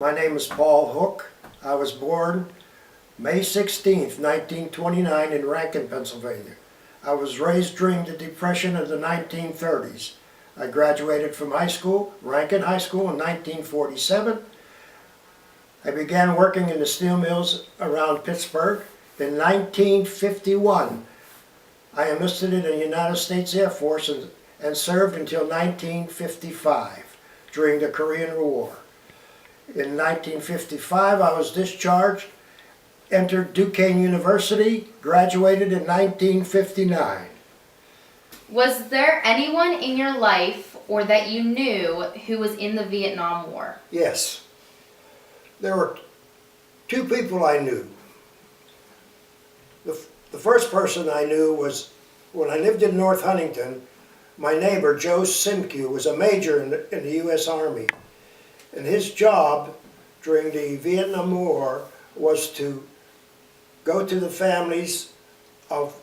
My name is Paul Hook. I was born May 16th, 1929 in Rankin, Pennsylvania. I was raised during the Depression of the 1930s. I graduated from high school, Rankin High School, in 1947. I began working in the steel mills around Pittsburgh. In 1951, I enlisted in the United States Air Force and served until 1955 during the Korean War. In 1955, I was discharged, entered Duquesne University, graduated in 1959. Was there anyone in your life or that you knew who was in the Vietnam War? Yes. There were two people I knew. The first person I knew was when I lived in North Huntington. My neighbor, Joe Simke, was a major in the U.S. Army. And his job during the Vietnam War was to go to the families of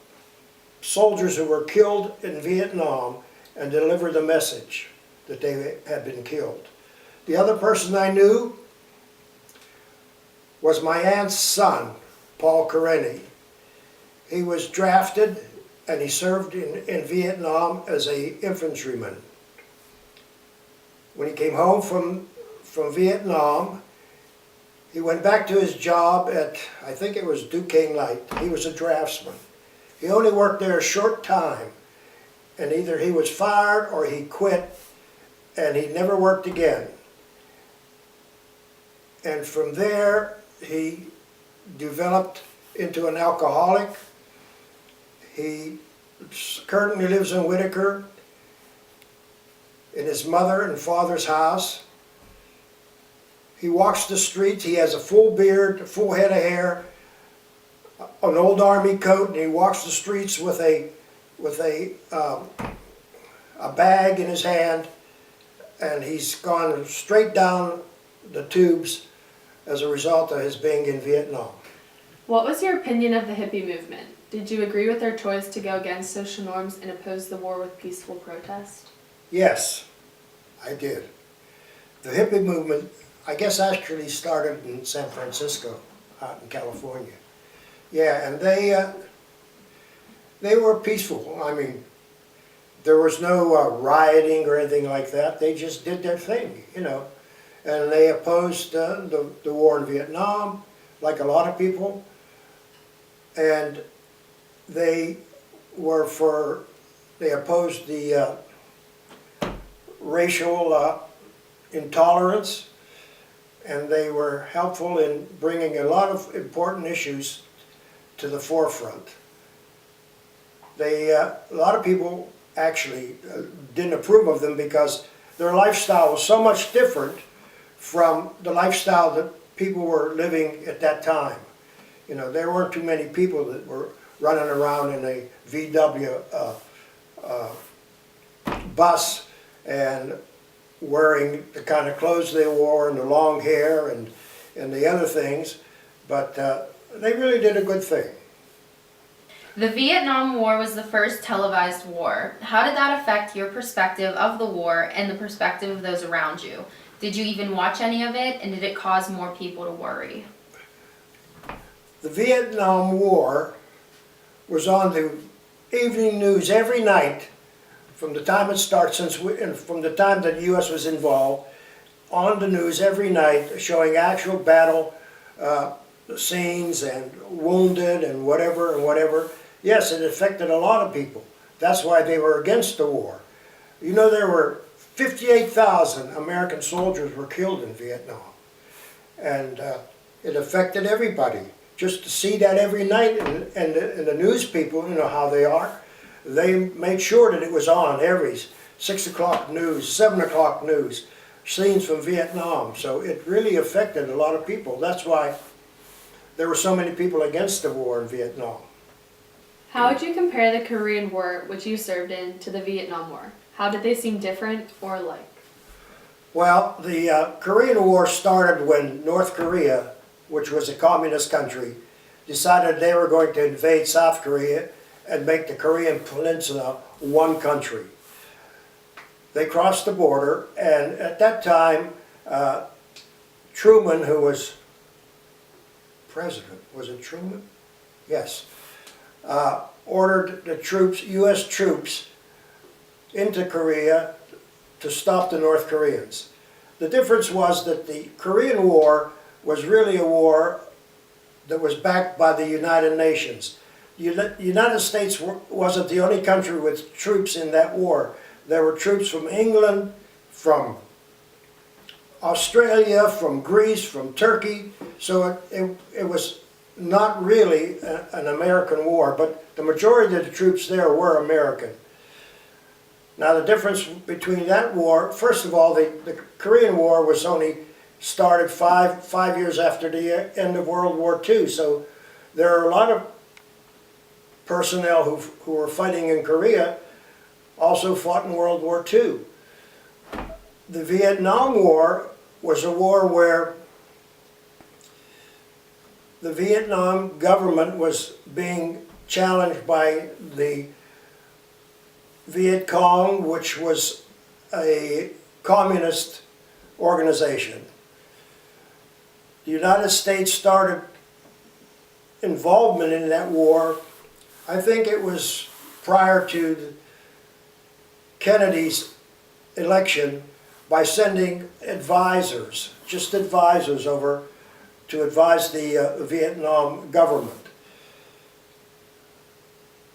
soldiers who were killed in Vietnam and deliver the message that they had been killed. The other person I knew was my aunt's son, Paul Karenni. He was drafted and he served in Vietnam as an infantryman. When he came home from Vietnam, he went back to his job at, I think it was Duquesne Light. He was a draftsman. He only worked there a short time, and either he was fired or he quit, and he never worked again. And from there, he developed into an alcoholic. He currently lives in Whitaker in his mother and father's house. He walks the streets. He has a full beard, a full head of hair, an old army coat, and he walks the streets with a bag in his hand, and he's gone straight down the tubes as a result of his being in Vietnam. What was your opinion of the hippie movement? Did you agree with their choice to go against social norms and oppose the war with peaceful protest? Yes, I did. The hippie movement, I guess, actually started in San Francisco, out in California. Yeah, and they were peaceful. I mean, there was no rioting or anything like that. They just did their thing, you know. And they opposed the war in Vietnam, like a lot of people. And they opposed the racial intolerance, and they were helpful in bringing a lot of important issues to the forefront. A lot of people actually didn't approve of them because their lifestyle was so much different from the lifestyle that people were living at that time. You know, there weren't too many people that were running around in a VW bus and wearing the kind of clothes they wore and the long hair and the other things, but they really did a good thing. The Vietnam War was the first televised war. How did that affect your perspective of the war and the perspective of those around you? Did you even watch any of it, and did it cause more people to worry? The Vietnam War was on the evening news every night from the time it started, from the time that the U.S. was involved, on the news every night, showing actual battle scenes and wounded and whatever. Yes, it affected a lot of people. That's why they were against the war. You know, there were 58,000 American soldiers were killed in Vietnam, and it affected everybody. Just to see that every night, and the news people, you know how they are, they made sure that it was on every 6 o'clock news, 7 o'clock news, scenes from Vietnam. So it really affected a lot of people. That's why there were so many people against the war in Vietnam. How would you compare the Korean War, which you served in, to the Vietnam War? How did they seem different or alike? Well, the Korean War started when North Korea, which was a communist country, decided they were going to invade South Korea and make the Korean Peninsula one country. They crossed the border, and at that time, Truman, who was president, was it Truman? Yes. Ordered the troops, U.S. troops, into Korea to stop the North Koreans. The difference was that the Korean War was really a war that was backed by the United Nations. The United States wasn't the only country with troops in that war. There were troops from England, from Australia, from Greece, from Turkey. So it was not really an American war, but the majority of the troops there were American. Now the difference between that war, first of all, the Korean War was only started five years after the end of World War II. So there are a lot of personnel who were fighting in Korea also fought in World War II. The Vietnam War was a war where the Vietnam government was being challenged by the Viet Cong, which was a communist organization. The United States started involvement in that war, I think it was prior to Kennedy's election, by sending advisors, just advisors over to advise the Vietnam government.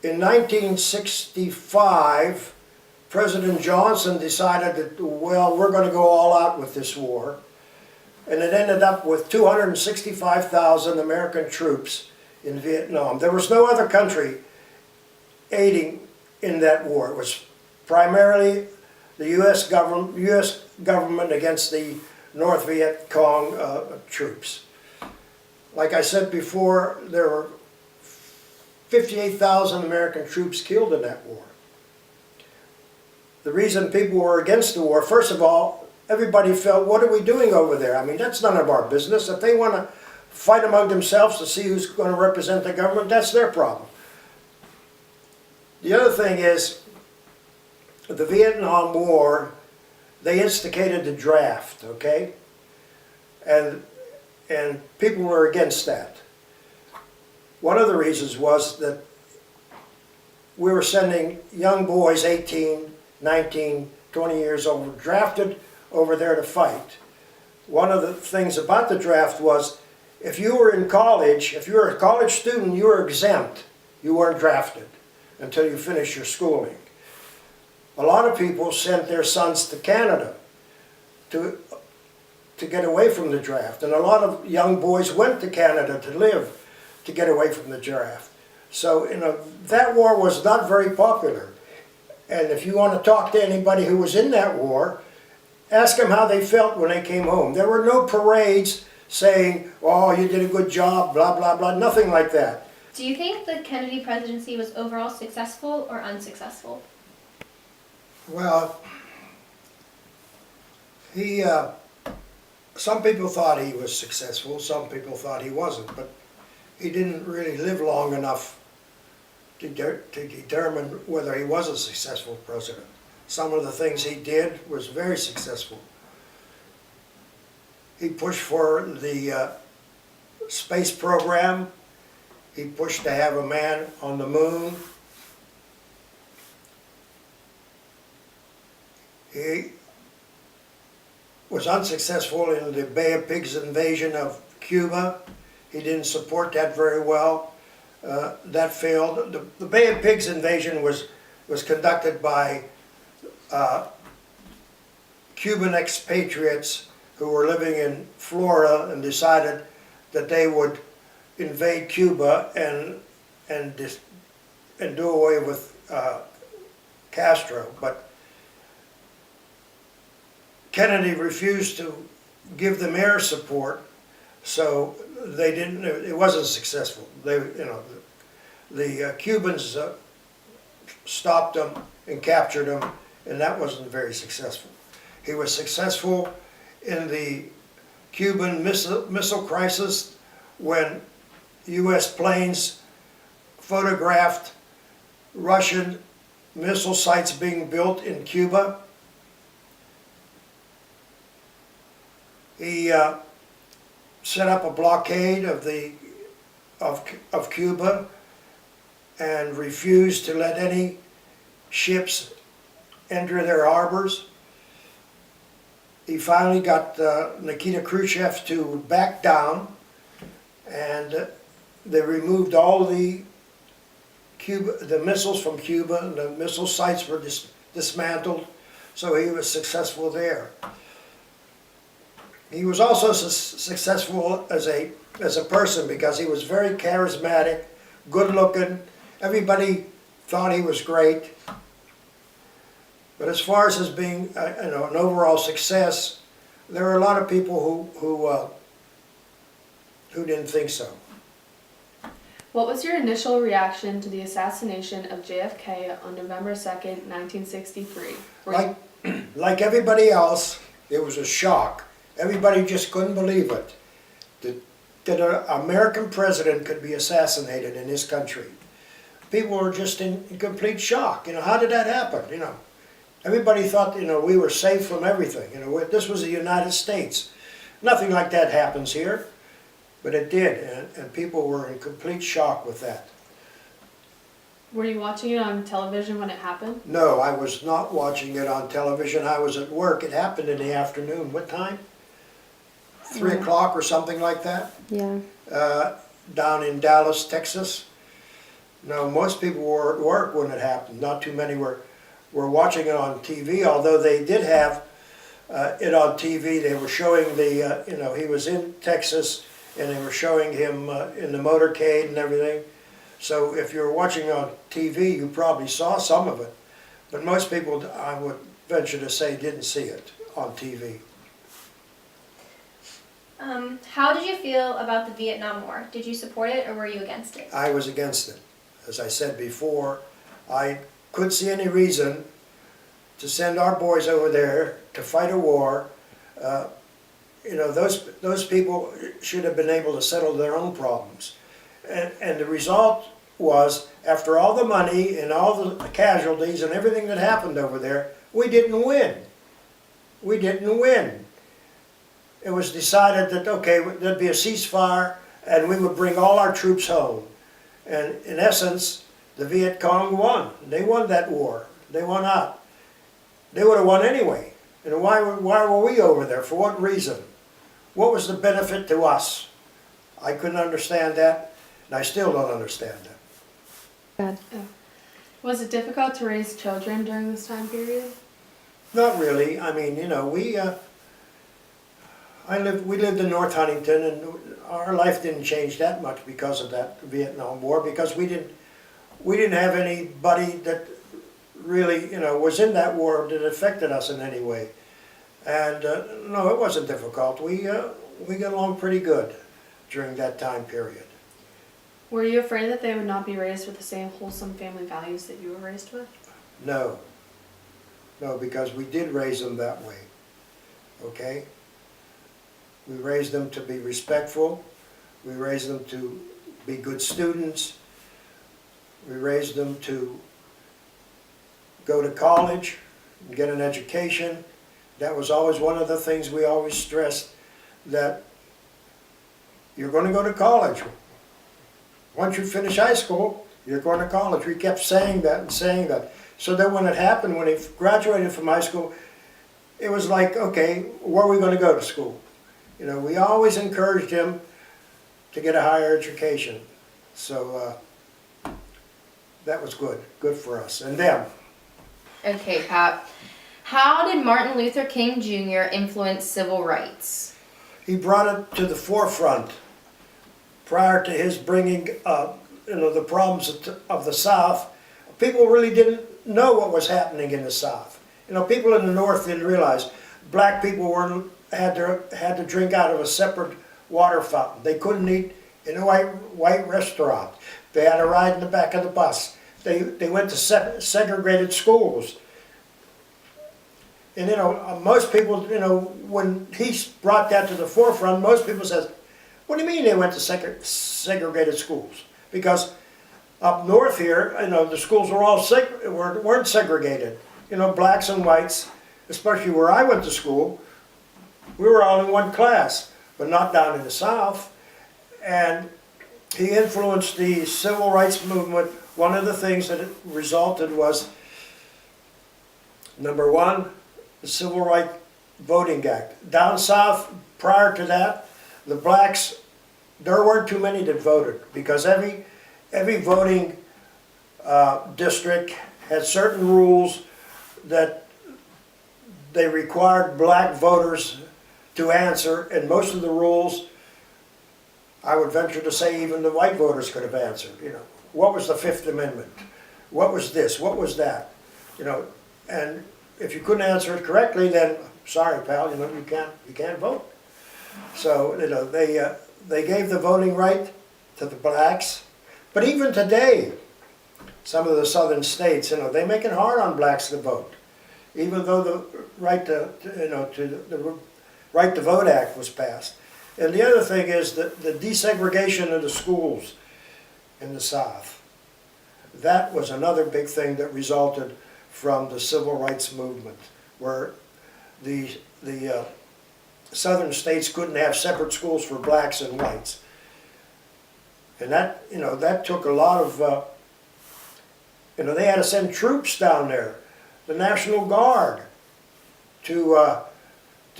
In 1965, President Johnson decided that, well, we're going to go all out with this war. And it ended up with 265,000 American troops in Vietnam. There was no other country aiding in that war. It was primarily the U.S. government against the North Viet Cong troops. Like I said before, there were 58,000 American troops killed in that war. The reason people were against the war, first of all, everybody felt, what are we doing over there? I mean, that's none of our business. If they want to fight among themselves to see who's going to represent the government, that's their problem. The other thing is, the Vietnam War, they instigated the draft, okay? And people were against that. One of the reasons was that we were sending young boys, 18, 19, 20 years old, drafted over there to fight. One of the things about the draft was, if you were in college, if you were a college student, you were exempt. You weren't drafted until you finished your schooling. A lot of people sent their sons to Canada to get away from the draft. And a lot of young boys went to Canada to live to get away from the draft. So, that war was not very popular. And if you want to talk to anybody who was in that war, ask them how they felt when they came home. There were no parades saying, oh, you did a good job, blah, blah, blah, nothing like that. Do you think the Kennedy presidency was overall successful or unsuccessful? Well, some people thought he was successful, some people thought he wasn't, but he didn't really live long enough to determine whether he was a successful president. Some of the things he did was very successful. He pushed for the space program. He pushed to have a man on the moon. He was unsuccessful in the Bay of Pigs invasion of Cuba. He didn't support that very well. That failed. The Bay of Pigs invasion was conducted by Cuban expatriates who were living in Florida and decided that they would invade Cuba and do away with Castro. But Kennedy refused to give them air support, so they didn't. It wasn't successful. The Cubans stopped them and captured them, and that wasn't very successful. He was successful in the Cuban missile crisis when U.S. planes photographed Russian missile sites being built in Cuba. He set up a blockade of Cuba and refused to let any ships enter their harbors. He finally got Nikita Khrushchev to back down, and they removed all the missiles from Cuba, and the missile sites were dismantled, so he was successful there. He was also successful as a person because he was very charismatic, good looking. Everybody thought he was great. But as far as his being an overall success, there were a lot of people who didn't think so. What was your initial reaction to the assassination of JFK on November 2nd, 1963? Like everybody else, it was a shock. Everybody just couldn't believe it, that an American president could be assassinated in this country. People were just in complete shock. How did that happen? Everybody thought, we were safe from everything. This was the United States. Nothing like that happens here, but it did, and people were in complete shock with that. Were you watching it on television when it happened? No, I was not watching it on television. I was at work. It happened in the afternoon. What time? 3 o'clock or something like that? Yeah. Down in Dallas, Texas. No, most people were at work when it happened. Not too many were watching it on TV, although they did have it on TV. They were showing he was in Texas, and they were showing him in the motorcade and everything. So if you were watching on TV, you probably saw some of it. But most people, I would venture to say, didn't see it on TV. How did you feel about the Vietnam War? Did you support it or were you against it? I was against it. As I said before, I couldn't see any reason to send our boys over there to fight a war. Those people should have been able to settle their own problems. And the result was, after all the money and all the casualties and everything that happened over there, we didn't win. We didn't win. It was decided that, okay, there'd be a ceasefire and we would bring all our troops home. And in essence, the Viet Cong won. They won that war. They won out. They would have won anyway. And why were we over there? For what reason? What was the benefit to us? I couldn't understand that, and I still don't understand that. Was it difficult to raise children during this time period? Not really. I mean, we lived in North Huntington, and our life didn't change that much because of that Vietnam War, because we didn't have anybody that really, was in that war that affected us in any way. And no, it wasn't difficult. We got along pretty good during that time period. Were you afraid that they would not be raised with the same wholesome family values that you were raised with? No. No, because we did raise them that way. Okay? We raised them to be respectful. We raised them to be good students. We raised them to go to college and get an education. That was always one of the things we always stressed, that you're going to go to college. Once you finish high school, you're going to college. We kept saying that and saying that. So that when it happened, when he graduated from high school, it was like, okay, where are we going to go to school? We always encouraged him to get a higher education. So that was good for us and them. Okay, Pat. How did Martin Luther King Jr. influence civil rights? He brought it to the forefront prior to his bringing the problems of the South. People really didn't know what was happening in the South. People in the North didn't realize black people had to drink out of a separate water fountain. They couldn't eat in a white restaurant. They had to ride in the back of the bus. They went to segregated schools. And most people, when he brought that to the forefront, most people says, "What do you mean they went to segregated schools?" Because up north here, the schools were all weren't segregated. Blacks and whites, especially where I went to school, we were all in one class. but not down in the South. And he influenced the civil rights movement. One of the things that it resulted was, number one, the Civil Rights Voting Act. Down south, prior to that, the blacks, there weren't too many that voted because every voting district had certain rules that they required black voters to answer, and most of the rules, I would venture to say even the white voters could have answered. You know, what was the Fifth Amendment? What was this? What was that? You know, and if you couldn't answer it correctly, then sorry, pal, you know, you can't vote. So you know, they gave the voting right to the blacks, but even today, some of the southern states, you know, they make it hard on blacks to vote, even though the right to the Right to Vote Act was passed. And the other thing is that the desegregation of the schools in the South. That was another big thing that resulted from the civil rights movement, where the southern states couldn't have separate schools for blacks and whites. And that, you know, that took a lot of, you know, they had to send troops down there, the National Guard, to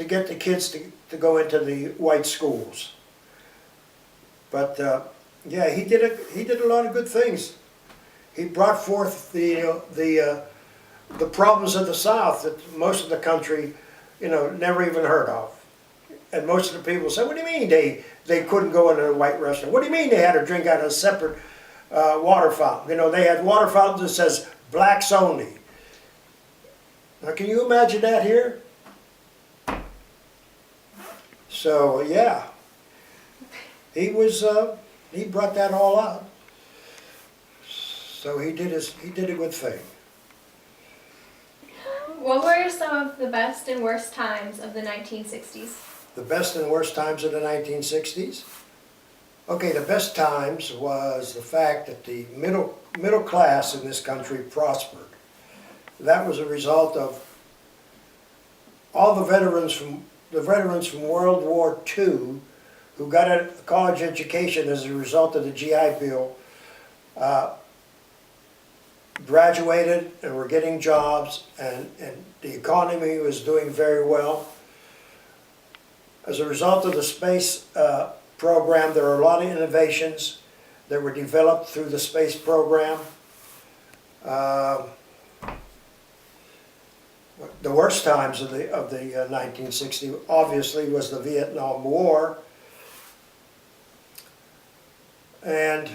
get the kids to go into the white schools. But yeah, he did a lot of good things. He brought forth the problems of the South that most of the country, you know, never even heard of. And most of the people said, "What do you mean they couldn't go into a white restaurant? What do you mean they had to drink out of a separate water fountain? You know, they had water fountains that says blacks only." Now, can you imagine that here? So yeah, he brought that all out. So he did a good thing. What were some of the best and worst times of the 1960s? The best and worst times of the 1960s? Okay, the best times was the fact that the middle class in this country prospered. That was a result of all the veterans from World War II who got a college education as a result of the GI Bill, graduated and were getting jobs, and the economy was doing very well. As a result of the space program, there are a lot of innovations that were developed through the space program. The worst times of the 1960s obviously was the Vietnam War, and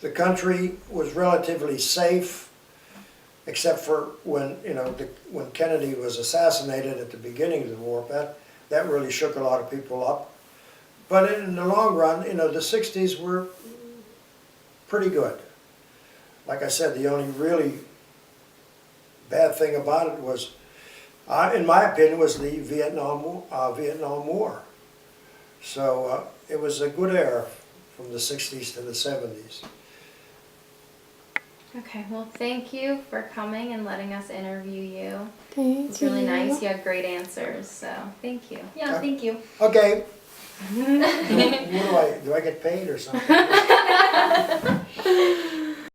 the country was relatively safe, except for when when Kennedy was assassinated at the beginning of the war. That really shook a lot of people up. But in the long run, the 60s were pretty good. Like I said, the only really bad thing about it was, in my opinion, was the Vietnam War. So it was a good era from the 60s to the 70s. Okay, well, thank you for coming and letting us interview you. Thank It's really nice. You had great answers, so thank you. Yeah, thank you. Okay. Do I get paid or something?